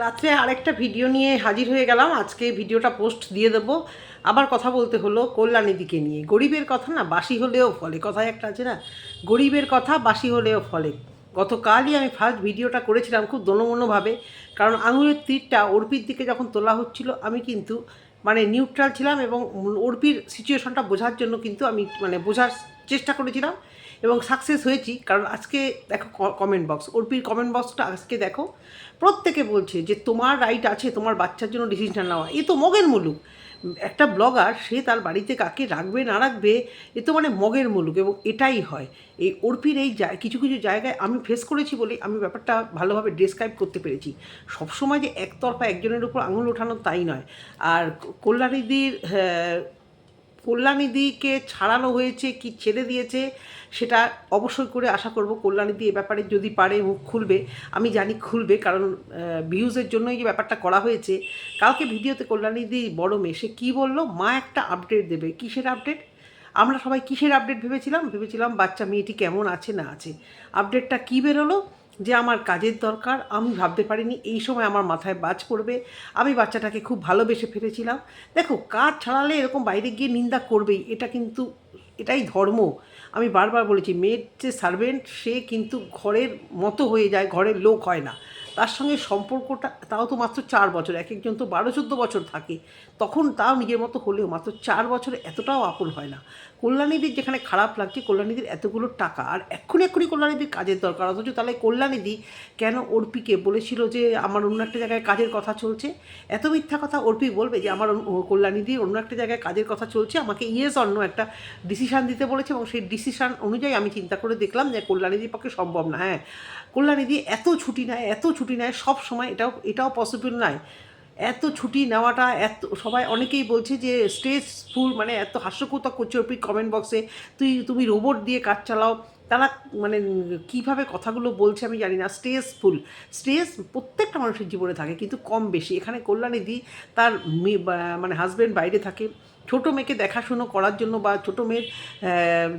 রাত্রে আরেকটা ভিডিও নিয়ে হাজির হয়ে গেলাম। আজকে ভিডিওটা পোস্ট দিয়ে দেবো। আবার কথা বলতে হলো কল্যাণীদিকে নিয়ে। গরিবের কথা না বাসি হলেও ফলে, কথায় একটা আছে না, গরিবের কথা বাসি হলেও ফলে। গতকালই আমি ফার্স্ট ভিডিওটা করেছিলাম খুব দোনোমনোভাবে, কারণ আঙুলের তীরটা অর্পির দিকে যখন তোলা হচ্ছিল আমি কিন্তু মানে নিউট্রাল ছিলাম এবং অর্পির সিচুয়েশনটা বোঝার জন্য কিন্তু আমি মানে বোঝার চেষ্টা করেছিলাম এবং সাকসেস হয়েছি। কারণ আজকে দেখো কমেন্ট বক্স, অর্পির কমেন্ট বক্সটা আজকে দেখো, প্রত্যেকে বলছে যে তোমার রাইট আছে তোমার বাচ্চার জন্য ডিসিশন নেওয়া। এ তো মগের মুলুক। একটা ব্লগার সে তার বাড়িতে কাকে রাখবে না রাখবে এ তো মানে মগের মুলুক, এবং এটাই হয়। এই অর্পির এই কিছু কিছু জায়গায় আমি ফেস করেছি বলে আমি ব্যাপারটা ভালোভাবে ডেসক্রাইব করতে পেরেছি। সবসময় যে একতরফা একজনের উপর আঙুল ওঠানো তাই নয়। আর কল্যাণীদিকে ছাড়ানো হয়েছে কি ছেড়ে দিয়েছে সেটা অবশ্যই করে আশা করব কল্যাণীদি এ ব্যাপারে যদি পারে মুখ খুলবে। আমি জানি খুলবে, কারণ ভিউজের জন্যই যে ব্যাপারটা করা হয়েছে। কালকে ভিডিওতে কল্যাণীদি বড় মেয়ে সে কী বললো, মা একটা আপডেট দেবে। কিসের আপডেট? আমরা সবাই কিসের আপডেট ভেবেছিলাম বাচ্চা মেয়েটি কেমন আছে না আছে। আপডেটটা কী বেরোলো? যে আমার কাজের দরকার। আমি ভাবতে পারিনি এই সময় আমার মাথায় বাজ পড়বে। আমি বাচ্চাটাকে খুব ভালোবেসে ফেলেছিলাম। দেখো, কাজ ছাড়ালে এরকম বাইরে গিয়ে নিন্দা করবেই, এটা কিন্তু এটাই ধর্ম। আমি বারবার বলেছি, মেয়ের যে সার্ভেন্ট সে কিন্তু ঘরের মতো হয়ে যায়, ঘরের লোক হয় না। তার সঙ্গে সম্পর্কটা তাও তো মাত্র 4 বছর, এক একজন তো 12-14 বছর থাকে, তখন তাও নিজের মতো হলেও মাত্র 4 বছরে এতটাও আপন হয় না। কল্যাণীদির যেখানে খারাপ লাগছে, কল্যাণীদির এতগুলো টাকা আর এক্ষুনি কল্যাণীদির কাজের দরকার, অথচ তাহলে কল্যাণীদি কেন অর্পিকে বলেছিল যে আমার অন্য একটা জায়গায় কাজের কথা চলছে? এত মিথ্যা কথা অর্পি বলবে যে আমার কল্যাণীদির অন্য একটা জায়গায় কাজের কথা চলছে, আমাকে ইয়েস অন্য একটা ডিসিশান দিতে বলেছে, এবং সেই ডিসিশান অনুযায়ী আমি চিন্তা করে দেখলাম যে কল্যাণীদির পক্ষে সম্ভব না। হ্যাঁ, কল্যাণীদি এত ছুটি নেয় সব সময়, এটাও পসিবল নয়। এত ছুটি নেওয়াটা, সবাই অনেকেই বলছে যে স্ট্রেসফুল, মানে এত হাস্যকৌতুক করছে অর্পির কমেন্ট বক্সে, তুমি রোবট দিয়ে কাজ চালাও। তারা মানে কীভাবে কথাগুলো বলছে আমি জানি না। স্ট্রেস প্রত্যেকটা মানুষের জীবনে থাকে, কিন্তু কম বেশি। এখানে কল্যাণীদি তার মানে হাজব্যান্ড বাইরে থাকে, ছোটো মেয়েকে দেখাশুনো করার জন্য বা ছোটো মেয়ের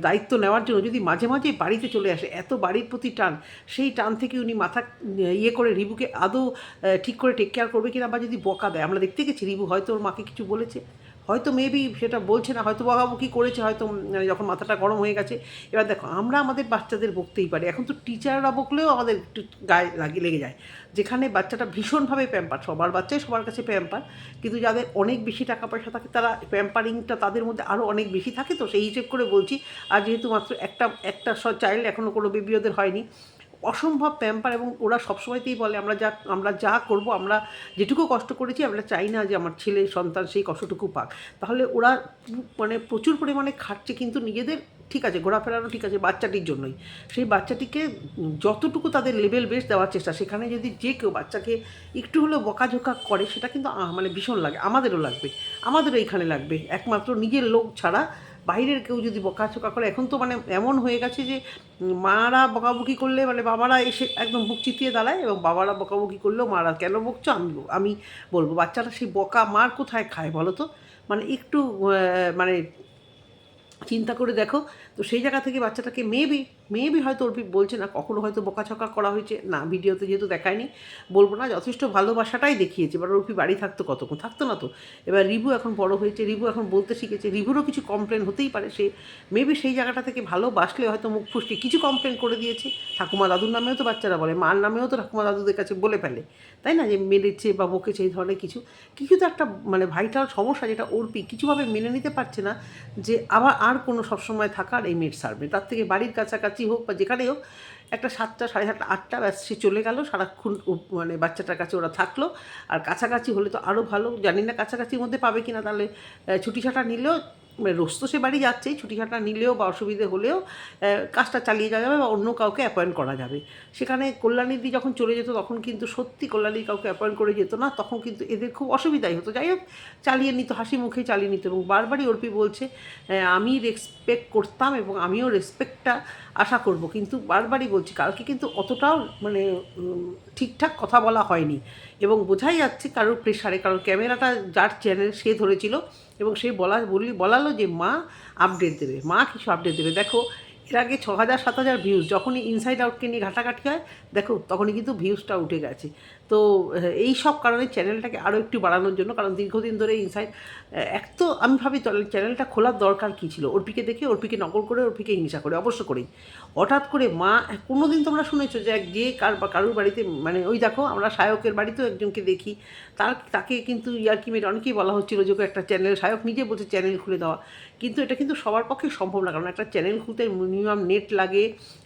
দায়িত্ব নেওয়ার জন্য যদি মাঝে মাঝে বাড়িতে চলে আসে, এত বাড়ির প্রতি টান, সেই টান থেকে উনি মাথা ইয়ে করে রিবুকে আদৌ ঠিক করে টেক কেয়ার করবে কিনা, বা যদি বকা দেয়। আমরা দেখতে গেছি রিবু হয়তো ওর মাকে কিছু বলেছে, হয়তো মেবি সেটা বলছে না, হয়তো বকাবকি করেছে, হয়তো যখন মাথাটা গরম হয়ে গেছে। এবার দেখো, আমরা আমাদের বাচ্চাদের বকতেই পারি, এখন তো টিচাররা বকলেও আমাদের একটু গায়ে লেগে যায়। যেখানে বাচ্চাটা ভীষণভাবে প্যাম্পার, সবার বাচ্চাই সবার কাছে প্যাম্পার, কিন্তু যাদের অনেক বেশি টাকা পয়সা থাকে তারা প্যাম্পারিংটা তাদের মধ্যে আরও অনেক বেশি থাকে। তো সেই হিসেব করে বলছি। আর যেহেতু মাত্র একটা চাইল্ড, এখনও কোনো বেবি ওদের হয়নি, অসম্ভব প্যাম্পার, এবং ওরা সবসময়তেই বলে আমরা যা করব, আমরা যেটুকু কষ্ট করেছি আমরা চাই না যে আমার ছেলে সন্তান সেই কষ্টটুকু পাক। তাহলে ওরা মানে প্রচুর পরিমাণে খাটছে, কিন্তু নিজেদের ঠিক আছে, ঘোরাফেরানো ঠিক আছে বাচ্চাটির জন্যই। সেই বাচ্চাটিকে যতটুকু তাদের লেভেল বেস দেওয়ার চেষ্টা, সেখানে যদি যে কেউ বাচ্চাকে একটু হলেও বকাঝোকা করে, সেটা কিন্তু মানে ভীষণ লাগে, আমাদেরও এইখানে লাগবে। একমাত্র নিজের লোক ছাড়া বাইরের কেউ যদি বকাঝোকা করে, এখন তো মানে এমন হয়ে গেছে যে মারা বকাবকি করলে মানে বাবারা এসে একদম বুক চিতিয়ে দাঁড়ায়, এবং বাবারা বকাবকি করলেও মারা কেন বকছো আমি বলবো। বাচ্চারা সেই বকা মার কোথায় খায় বলো তো? মানে একটু মানে চিন্তা করে দেখো। তো সেই জায়গা থেকে বাচ্চাটাকে মেবি হয়তো অর্পি বলছে না, কখনো হয়তো বকাঝকা করা হয়েছে না, ভিডিওতে যেহেতু দেখায়নি বলবো না, যথেষ্ট ভালোবাসাটাই দেখিয়েছে। এবার অর্পি বাড়ি থাকতো কতক্ষণ, থাকতো না তো। এবার রিবু এখন বড় হয়েছে, রিবু এখন বলতে শিখেছে, রিবুরও কিছু কমপ্লেন হতেই পারে, সে মেবি সেই জায়গাটা থেকে ভালোবাসলে হয়তো মুখ ফুসকে কিছু কমপ্লেন করে দিয়েছে। ঠাকুমা দাদুর নামেও তো বাচ্চারা বলে, মার নামেও তো ঠাকুমা দাদুদের কাছে বলে ফেলে, তাই না, যে মেরেছে বা বকেছে, এই ধরনের কিছু তো একটা মানে ভাইটাল সমস্যা, যেটা অর্পি কিছুভাবে মেনে নিতে পারছে না, যে আর কোনো সবসময় থাকার এই মেড সার্ভে, তার থেকে বাড়ির কাছাকাছি হোক বা যেখানে হোক, একটা 7টা, 7:30, 8টা ব্যাস সে চলে গেল, সারাক্ষণ মানে বাচ্চাটার কাছে ওরা থাকলো। আর কাছাকাছি হলে তো আরও ভালো, জানি না কাছাকাছির মধ্যে পাবে কিনা, তাহলে ছুটি ছাটা নিলেও, মানে রোজ তো সে বাড়ি যাচ্ছেই, ছুটি ছাটা নিলেও বা অসুবিধে হলেও কাজটা চালিয়ে যাওয়া যাবে, বা অন্য কাউকে অ্যাপয়েন্ট করা যাবে। সেখানে কল্যাণীদি যখন চলে যেত তখন কিন্তু সত্যি কল্যাণী কাউকে অ্যাপয়েন্ট করে যেত না, তখন কিন্তু এদের খুব অসুবিধাই হতো। যাই হোক, চালিয়ে নিত, হাসি মুখেই চালিয়ে নিত, এবং বারবারই অর্পি বলছে আমি রেসপেক্ট করতাম এবং আমিও রেসপেক্টটা আশা করব, কিন্তু বারবারই বলছি কালকে কিন্তু অতটাও মানে ঠিকঠাক কথা বলা হয়নি, এবং বোঝাই যাচ্ছে কারোর প্রেশারে, কারোর ক্যামেরাটা যার চ্যানেল সে ধরেছিল, এবং সে বলালো যে মা আপডেট দেবে, মা কিছু আপডেট দেবে। দেখো, এর আগে 6,000-7,000 ভিউজ, যখনই ইনসাইড আউটকে নিয়ে ঘাটাঘাটি হয় দেখো তখনই কিন্তু ভিউজটা উঠে গেছে। তো এই সব কারণে চ্যানেলটাকে আরও একটু বাড়ানোর জন্য, কারণ দীর্ঘদিন ধরে ইনসাইড এক তো আমি ভাবি চ্যানেলটা খোলার দরকার কী ছিল, অর্পিকে দেখে অর্পিকে নকল করে অর্পিকে হিংসা করে অবশ্য করেই। হঠাৎ করে মা কোনো দিন তোমরা শুনেছো যে কারুর বাড়িতে, মানে ওই দেখো আমরা সায়কের বাড়িতেও একজনকে দেখি, তাকে কিন্তু ইয়ার্কি মেরে অনেকেই বলা হচ্ছিলো যে একটা চ্যানেল, সায়ক নিজে বলছে চ্যানেল খুলে দেওয়া, কিন্তু এটা কিন্তু সবার পক্ষে সম্ভব না, কারণ একটা চ্যানেল খুলতে মিনিমাম নেট লাগে,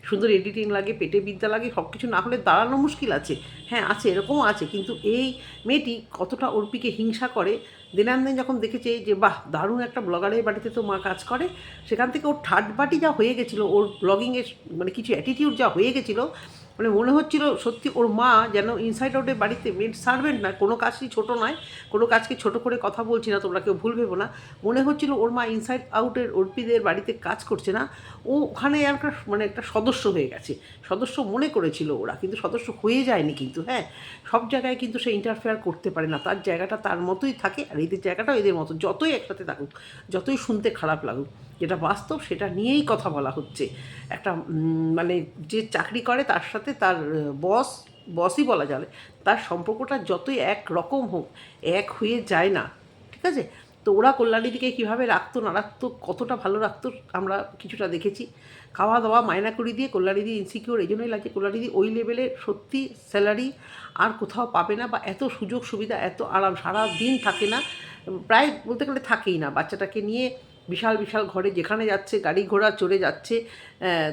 সুন্দর এডিটিং লাগে, পেটে বিদ্যা লাগে, সব কিছু না হলে দাঁড়ানো মুশকিল আছে। হ্যাঁ আছে, এরকমও আছে, কিন্তু এই মেয়েটি কতটা অর্পিকে হিংসা করে দিনান্দিন যখন দেখেছে যে বাহ দারুণ একটা ব্লগারের বাড়িতে তো মা কাজ করে, সেখান থেকে ওর থার্ড পার্টি যা হয়ে গেছিলো, ওর ব্লগিংয়ের মানে কিছু অ্যাটিটিউড যা হয়ে গেছিলো, মানে মনে হচ্ছিল সত্যি ওর মা যেন ইনসাইড আউটের বাড়িতে মেড সার্ভেন্ট না, কোনো কাজই ছোটো নয়, কোনো কাজকে ছোটো করে কথা বলছি না, তোমরা কেউ ভুল ভেবো না, মনে হচ্ছিল ওর মা ইনসাইড আউটের অর্পিদের বাড়িতে কাজ করছে না, ও ওখানে একটা মানে একটা সদস্য হয়ে গেছে, সদস্য মনে করেছিল ওরা, কিন্তু সদস্য হয়ে যায়নি কিন্তু। হ্যাঁ, সব জায়গায় কিন্তু সে ইন্টারফেয়ার করতে পারে না, তার জায়গাটা তার মতোই থাকে, আর এদের জায়গাটাও এদের মতো, যতই একসাথে থাকুক, যতই শুনতে খারাপ লাগুক, যেটা বাস্তব সেটা নিয়েই কথা বলা হচ্ছে। একটা মানে যে চাকরি করে তার সাথে তার বসই বলা যায়, তার সম্পর্কটা যতই এক রকম হোক এক হয়ে যায় না, ঠিক আছে? তো ওরা কল্যাণীদিকে কীভাবে রাখতো না রাখতো, কতটা ভালো রাখতো আমরা কিছুটা দেখেছি। খাওয়া দাওয়া মায়না করে দিয়ে কল্যাণীদি ইনসিকিওর এই জন্যই লাগে, কল্যাণীদি ওই লেভেলের সত্যি স্যালারি আর কোথাও পাবে না, বা এত সুযোগ সুবিধা এত আরাম সারা দিন থাকে না, প্রায় বলতে গেলে থাকেই না, বাচ্চাটাকে নিয়ে বিশাল বিশাল ঘরে যেখানে যাচ্ছে গাড়ি ঘোড়া চড়ে যাচ্ছে,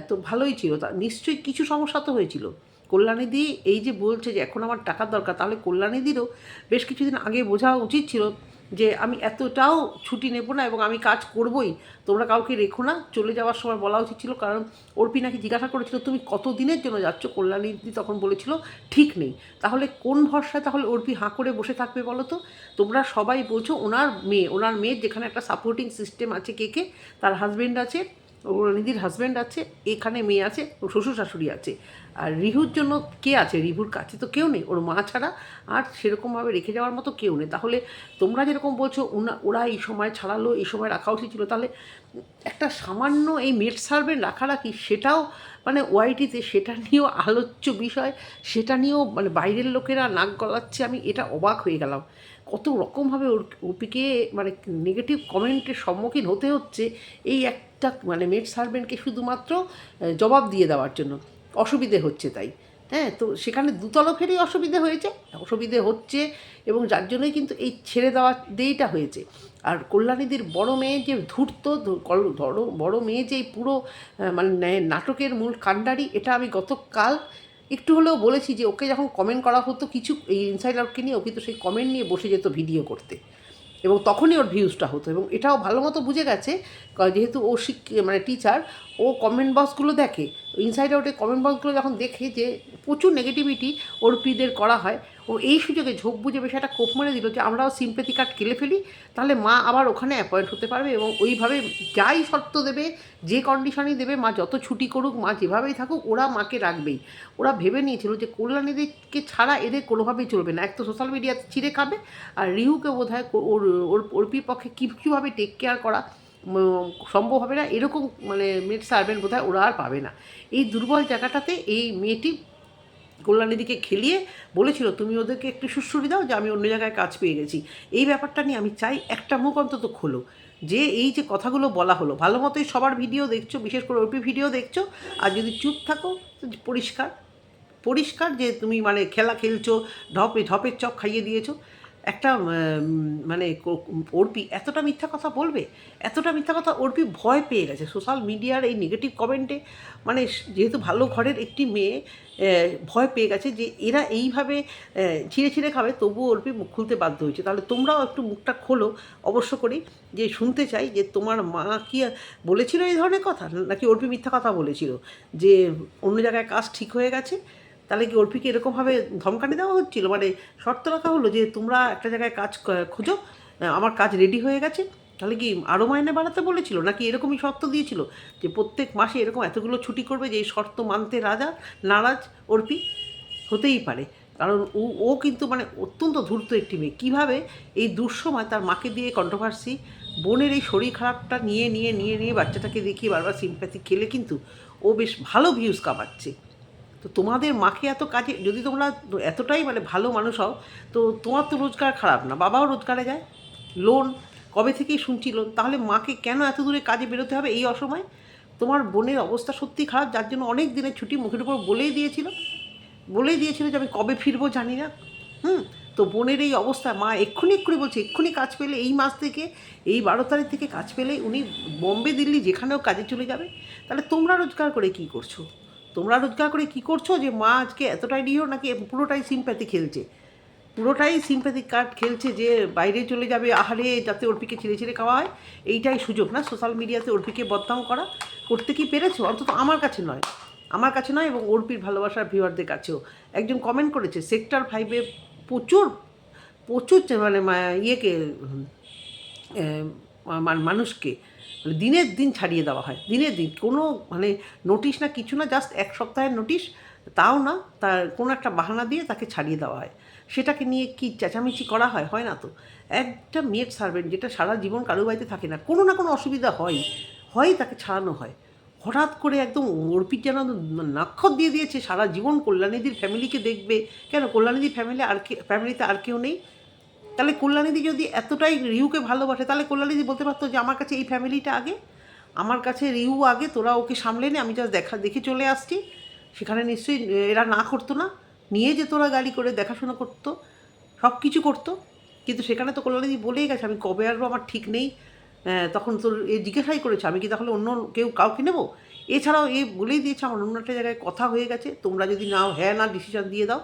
তো ভালোই ছিল। তা নিশ্চয়ই কিছু সমস্যা তো হয়েছিল। কল্যাণীদি এই যে বলছে যে এখন আমার টাকার দরকার, তাহলে কল্যাণীদিরও বেশ কিছুদিন আগে বোঝা উচিত ছিল যে আমি এতটাও ছুটি নেব না এবং আমি কাজ করবই, তোমরা কাউকে রেখো না, চলে যাওয়ার সময় বলা উচিত ছিল। কারণ অর্পি নাকি জিজ্ঞাসা করেছিল তুমি কত দিনের জন্য যাচ্ছ, কল্যাণীদি তখন বলেছিল ঠিক নেই। তাহলে কোন ভরসায় তাহলে অর্পি হাঁ করে বসে থাকবে বলো তো? তোমরা সবাই বলছো ওনার মেয়ের যেখানে একটা সাপোর্টিং সিস্টেম আছে, কে তার হাজব্যান্ড আছে, নিধির হাজব্যান্ড আছে, এখানে মেয়ে আছে, ও শ্বশুর শাশুড়ি আছে, আর রিহুর জন্য কে আছে? রিহুর কাছে তো কেউ নেই ওর মা ছাড়া, আর সেরকমভাবে রেখে যাওয়ার মতো কেউ নেই। তাহলে তোমরা যেরকম বলছো ওরা এই সময় ছাড়ালো, এই সময় রাখা উচিত ছিল, তাহলে একটা সামান্য এই মেড সার্ভেন্ট রাখারাখি, সেটাও মানে ওয়াইটিতে সেটা নিয়েও আলোচ্য বিষয়, সেটা নিয়েও মানে বাইরের লোকেরা নাক গলাচ্ছে। আমি এটা অবাক হয়ে গেলাম, কত রকমভাবে অর্পিকে মানে নেগেটিভ কমেন্টের সম্মুখীন হতে হচ্ছে এই একটা মানে মেড সার্ভেন্টকে শুধুমাত্র জবাব দিয়ে দেওয়ার জন্য। অসুবিধে হচ্ছে তাই, হ্যাঁ, তো সেখানে দুতরফেরই অসুবিধে হচ্ছে, এবং যার জন্যই কিন্তু এই ছেড়ে দেওয়া দেইটা হয়েছে। আর কল্যাণীদির বড় মেয়ে যে ধূর্ত, বড় মেয়ে যে পুরো মানে নাটকের মূল কাণ্ডারি, এটা আমি গতকাল একটু হলেও বলেছি যে ওকে যখন কমেন্ট করা হতো কিছু এই ইনসাইড আউটকে নিয়ে, ও কিন্তু সেই কমেন্ট নিয়ে বসে যেত ভিডিও করতে, এবং তখনই ওর ভিউজটা হতো। এবং এটাও ভালো মতো বুঝে গেছে, যেহেতু ও মানে টিচার, ও কমেন্ট বক্সগুলো দেখে, ইনসাইড আউটে কমেন্ট বক্সগুলো যখন দেখে যে প্রচুর নেগেটিভিটি অর্পিদের করা হয়, ও এই সুযোগে ঝোঁক বুঝে বেশি একটা কোপ মেরে দিল যে আমরাও সিম্প্যাথি কার্ড কেলে ফেলি, তাহলে মা আবার ওখানে অ্যাপয়েন্ট হতে পারবে, এবং ওইভাবে যাই শর্ত দেবে, যে কন্ডিশনই দেবে, মা যত ছুটি করুক, মা যেভাবেই থাকুক, ওরা মাকে রাখবেই। ওরা ভেবে নিয়েছিল যে কল্যাণীদিকে ছাড়া এদের কোনোভাবেই চলবে না, এক তো সোশ্যাল মিডিয়াতে ছিঁড়ে খাবে, আর রিহুকে বোধ হয় অর্পির পক্ষে কীভাবে টেক কেয়ার করা সম্ভব হবে না, এরকম মানে মেড সার্ভেন্ট বোধ হয় ওরা আর পাবে না। এই দুর্বল জায়গাটাতে এই মেয়েটি কল্যাণীদিকে খেলিয়ে বলেছিল তুমি ওদেরকে একটু সুশ্রুতি দাও যে আমি অন্য জায়গায় কাজ পেয়ে গেছি। এই ব্যাপারটা নিয়ে আমি চাই একটা মুখ অন্তত খোলো, যে এই যে কথাগুলো বলা হলো, ভালো মতোই সবার ভিডিও দেখছো, বিশেষ করে অর্পি ভিডিও দেখছো, আর যদি চুপ থাকো তো পরিষ্কার যে তুমি মানে খেলা খেলছো, ঢপের চপ খাইয়ে দিয়েছো। একটা মানে অর্পি এতটা মিথ্যা কথা বলবে, এতটা মিথ্যা কথা অর্পি ভয় পেয়ে গেছে সোশ্যাল মিডিয়ার এই নেগেটিভ কমেন্টে। মানে যেহেতু ভালো ঘরের একটি মেয়ে, ভয় পেয়ে গেছে যে এরা এইভাবে ছিঁড়ে খাবে, তবুও অর্পি মুখ খুলতে বাধ্য হয়েছে। তাহলে তোমরাও একটু মুখটা খোলো অবশ্য করেই, যে শুনতে চাই যে তোমার মা কি বলেছিল এই ধরনের কথা, নাকি অর্পি মিথ্যা কথা বলেছিল যে অন্য জায়গায় কাজ ঠিক হয়ে গেছে। তাহলে কি অর্পিকে এরকমভাবে ধমকানি দেওয়া হচ্ছিল, মানে শর্ত রাখা হলো যে তোমরা একটা জায়গায় কাজ খোঁজো, আমার কাজ রেডি হয়ে গেছে, তাহলে কি আরও মাইনে বাড়াতে বলেছিল, নাকি এরকমই শর্ত দিয়েছিল যে প্রত্যেক মাসে এরকম এতগুলো ছুটি করবে, যে এই শর্ত মানতে নারাজ অর্পি? হতেই পারে, কারণ ও কিন্তু মানে অত্যন্ত ধূর্ত একটি মেয়ে, কীভাবে এই দুঃসময় তার মাকে দিয়ে কন্ট্রোভার্সি বোনের এই শরীর খারাপটা নিয়ে নিয়ে নিয়ে নিয়ে বাচ্চাটাকে দেখিয়ে বারবার সিম্প্যাথি খেলে কিন্তু ও বেশ ভালো ভিউজ কামাচ্ছে। তো তোমাদের মাকে এত কাজে যদি তোমরা এতটাই মানে ভালো মানুষ হও, তো তোমার তো রোজগার খারাপ না, বাবাও রোজগারে যায়, লোন কবে থেকেই শুনছি লোন, তাহলে মাকে কেন এত দূরে কাজে বেরোতে হবে এই অসময়ে? তোমার বোনের অবস্থা সত্যি খারাপ, যার জন্য অনেক দিনের ছুটি মুখের উপর বলেই দিয়েছিল যে আমি কবে ফিরবো জানি না। তো বোনের এই অবস্থা, মা এক্ষুনি বলছে এক্ষুনি কাজ পেলে এই মাস থেকে, এই 12 তারিখ থেকে কাজ পেলেই উনি বম্বে দিল্লি যেখানেও কাজে চলে যাবে। তাহলে তোমরা রোজগার করে কী করছো যে মা আজকে এতটাই নিও, নাকি পুরোটাই সিম্প্যাথি কার্ড খেলছে যে বাইরে চলে যাবে, আহারে যাতে অর্পিকে ছিঁড়ে খাওয়া হয়। এইটাই সুযোগ না সোশ্যাল মিডিয়াতে অর্পিকে বদনাম করতে কি পেরেছো? অন্তত আমার কাছে নয় এবং অর্পির ভালোবাসার ভিউয়ারদের কাছেও। একজন কমেন্ট করেছে সেক্টর 5-এ প্রচুর মানে ইয়েকে মানুষকে মানে দিনের দিন ছাড়িয়ে দেওয়া হয়, দিনের দিন কোনো মানে নোটিশ না কিছু না, জাস্ট 1 সপ্তাহের নোটিশ, তাও না, তার কোনো একটা বাহানা দিয়ে তাকে ছাড়িয়ে দেওয়া হয়। সেটাকে নিয়ে কি চেঁচামেচি করা হয় না তো? একটা মেড সার্ভেন্ট যেটা সারা জীবন কারো বাড়িতে থাকে না, কোনো না কোনো অসুবিধা হয় তাকে ছাড়ানো হয়। হঠাৎ করে একদম অর্পিত যেন নাক্ষর দিয়ে দিয়েছে সারা জীবন কল্যাণীদির ফ্যামিলিকে দেখবে। কেন কল্যাণীদির ফ্যামিলিতে আর কেউ নেই? তাহলে কল্যাণীদি যদি এতটাই রিউকে ভালোবাসে, তাহলে কল্যাণীদি বলতে পারতো যে আমার কাছে এই ফ্যামিলিটা আগে, আমার কাছে রিউ আগে, তোরা ওকে সামলে নে, আমি জাস্ট দেখে চলে আসছি। সেখানে নিশ্চয়ই এরা না করতো না, নিয়ে যেত ওরা গাড়ি করে, দেখাশোনা করতো, সব কিছু করতো। কিন্তু সেখানে তো কল্যাণীদি বলেই গেছে আমি কবে আসবো আমার ঠিক নেই। তখন তোর জিজ্ঞাসাই করেছে আমি কি তাহলে অন্য কাউকে নেবো? এছাড়াও বলেই দিয়েছে আমার অন্য একটা জায়গায় কথা হয়ে গেছে, তোমরা যদি নাও হ্যাঁ না ডিসিশন দিয়ে দাও।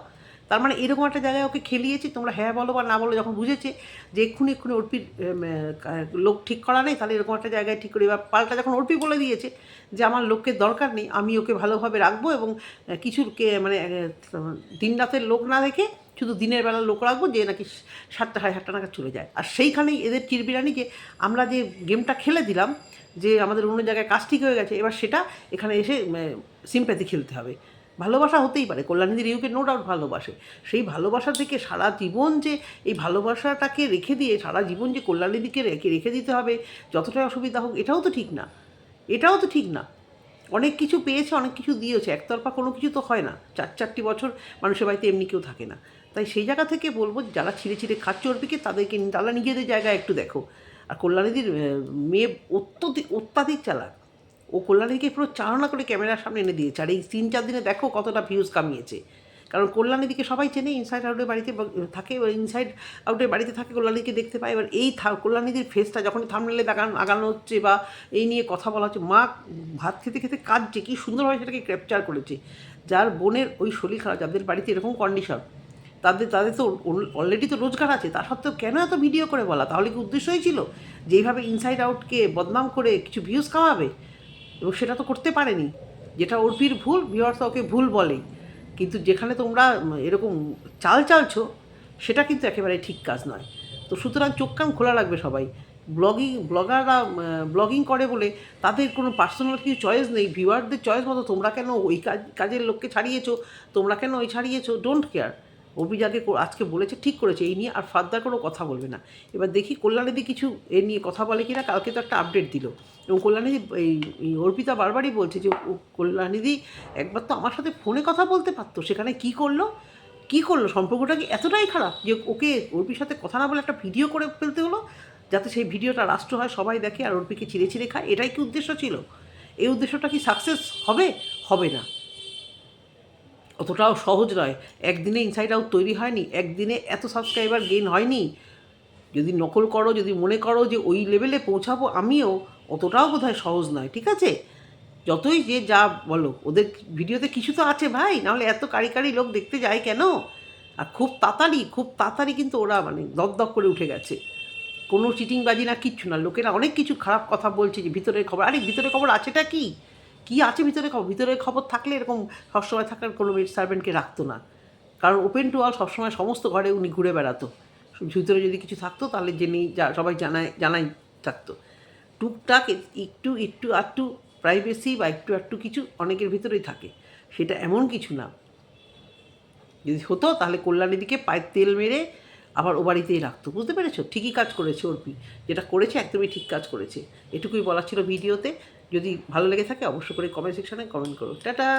তার মানে এরকম একটা জায়গায় ওকে খেলিয়েছি, তোমরা হ্যাঁ বলো বা না বলো, যখন বুঝেছে যে এক্ষুনি অর্পির লোক ঠিক করা নেই, তাহলে এরকম একটা জায়গায় ঠিক করে, বা পাল্টা যখন অর্পি বলে দিয়েছে যে আমার লোকের দরকার নেই, আমি ওকে ভালোভাবে রাখবো এবং মানে দিন রাতের লোক না রেখে শুধু দিনের বেলার লোক রাখবো, যে নাকি 7টা 7:30 নাগাদ চলে যায়। আর সেইখানেই এদের চিরবিরানি যে আমরা যে গেমটা খেলে দিলাম, যে আমাদের অন্য জায়গায় কাজ ঠিক হয়ে গেছে, এবার সেটা এখানে এসে সিম্প্যাথি খেলতে হবে। ভালোবাসা হতেই পারে, কল্যাণীদি রিউকে নো ডাউট ভালোবাসে, সেই ভালোবাসা থেকে সারা জীবন যে এই ভালোবাসাটাকে রেখে দিয়ে সারা জীবন যে কল্যাণীদিকে রেখে দিতে হবে যতটাই অসুবিধা হোক, এটাও তো ঠিক না। অনেক কিছু পেয়েছে, অনেক কিছু দিয়েছে, একতরফা কোনো কিছু তো হয় না। 4 বছর মানুষের বাড়িতে এমনি কেউ থাকে না। তাই সেই জায়গা থেকে বলবো, যারা ছিঁড়ে খাচ্ছে অর্পিকে, তারা নিজেদের জায়গায় একটু দেখো। আর কল্যাণীদির মেয়ে অত্যাধিক চালাক, ও কল্যাণীকে পুরো চালনা করে ক্যামেরার সামনে এনে দিয়েছে। আর এই 3-4 দিনে দেখো কতটা ভিউজ কামিয়েছে। কারণ কল্যাণীদিকে সবাই চেনে, ইনসাইড আউটের বাড়িতে থাকে, কল্যাণীদিকে দেখতে পায়। এবার এই কল্যাণীদির ফেসটা যখন থাম্বনেলে আগানো হচ্ছে বা এই নিয়ে কথা বলা হচ্ছে, মা ভাত খেতে খেতে কাঁদছে, কী সুন্দরভাবে সেটাকে ক্যাপচার করেছে। যার বোনের ওই শরীর খারাপ, যাদের বাড়িতে এরকম কন্ডিশন, তাদের তো অলরেডি তো রোজগার আছে, তা সত্ত্বেও কেন এত ভিডিও করে বলা? তাহলে কি উদ্দেশ্যই ছিল যেইভাবে ইনসাইড আউটকে বদনাম করে কিছু ভিউজ কামাবে? এবং সেটা তো করতে পারেনি, যেটা অর্পির ভুল, ভিউয়ার্স ওকে ভুল বলেই। কিন্তু যেখানে তোমরা এরকম চালছো, সেটা কিন্তু একেবারে ঠিক কাজ নয়। তো সুতরাং চোখ কান খোলা রাখবে সবাই। ব্লগাররা ব্লগিং করে বলে তাদের কোনো পার্সোনাল কিছু চয়েস নেই, ভিউয়ারদের চয়েস মতো তোমরা কেন ওই কাজের লোককে ছাড়িয়েছো, তোমরা কেন ওই ছাড়িয়েছো, ডোন্ট কেয়ার। অভিজাকে আজকে বলেছে, ঠিক করেছে, এই নিয়ে আর ফার্দার কোনো কথা বলবে না। এবার দেখি কল্যাণীদি কিছু এ নিয়ে কথা বলে কিনা। কালকে তো একটা আপডেট দিল, এবং কল্যাণীদি এই অর্পিতা বারবারই বলছে যে কল্যাণীদি একবার তো আমার সাথে ফোনে কথা বলতে পারতো, সেখানে কী করলো সম্পর্কটা কি এতটাই খারাপ যে ওকে অর্পির সাথে কথা না বলে একটা ভিডিও করে ফেলতে হলো, যাতে সেই ভিডিওটা রাষ্ট্র হয়, সবাই দেখে আর অর্পিকে ছিঁড়ে খায়? এটাই কি উদ্দেশ্য ছিল? এই উদ্দেশ্যটা কি সাকসেস হবে না। অতটাও সহজ নয়। একদিনে ইনসাইড আউট তৈরি হয়নি, একদিনে এত সাবস্ক্রাইবার গেইন হয়নি। যদি নকল করো, যদি মনে করো যে ওই লেভেলে পৌঁছাবো আমিও, অতটাও বোধহয় সহজ নয়, ঠিক আছে? যতই যে যা বলো, ওদের ভিডিওতে কিছু তো আছে ভাই, নাহলে এত কারি লোক দেখতে যায় কেন? আর খুব তাড়াতাড়ি কিন্তু ওরা মানে দপদপ করে উঠে গেছে। কোনো চিটিংবাজি না, কিচ্ছু না। লোকেরা অনেক কিছু খারাপ কথা বলছে যে ভিতরের খবর, আরে ভিতরের খবর আছেটা কি আছে ভিতরের খবর থাকলে এরকম সবসময় থাকার কোনো মেড সার্ভেন্টকে রাখতো না। কারণ ওপেন টু অল সবসময় সমস্ত ঘরে উনি ঘুরে বেড়াতো। ভিতরে যদি কিছু থাকতো তাহলে সবাই জানাই থাকতো। টুকটাক একটু আধটু প্রাইভেসি বা একটু কিছু অনেকের ভিতরেই থাকে, সেটা এমন কিছু না। যদি হতো তাহলে কল্যাণীদিকে পায়ের তেল মেরে আবার ও বাড়িতেই রাখতো। বুঝতে পেরেছো? ঠিকই কাজ করেছে অর্পি, যেটা করেছে একদমই ঠিক কাজ করেছে। এটুকুই বলার ছিল ভিডিওতে। যদি ভালো লেগে থাকে অবশ্যই করে কমেন্ট সেকশানে কমেন্ট করো। টাটা।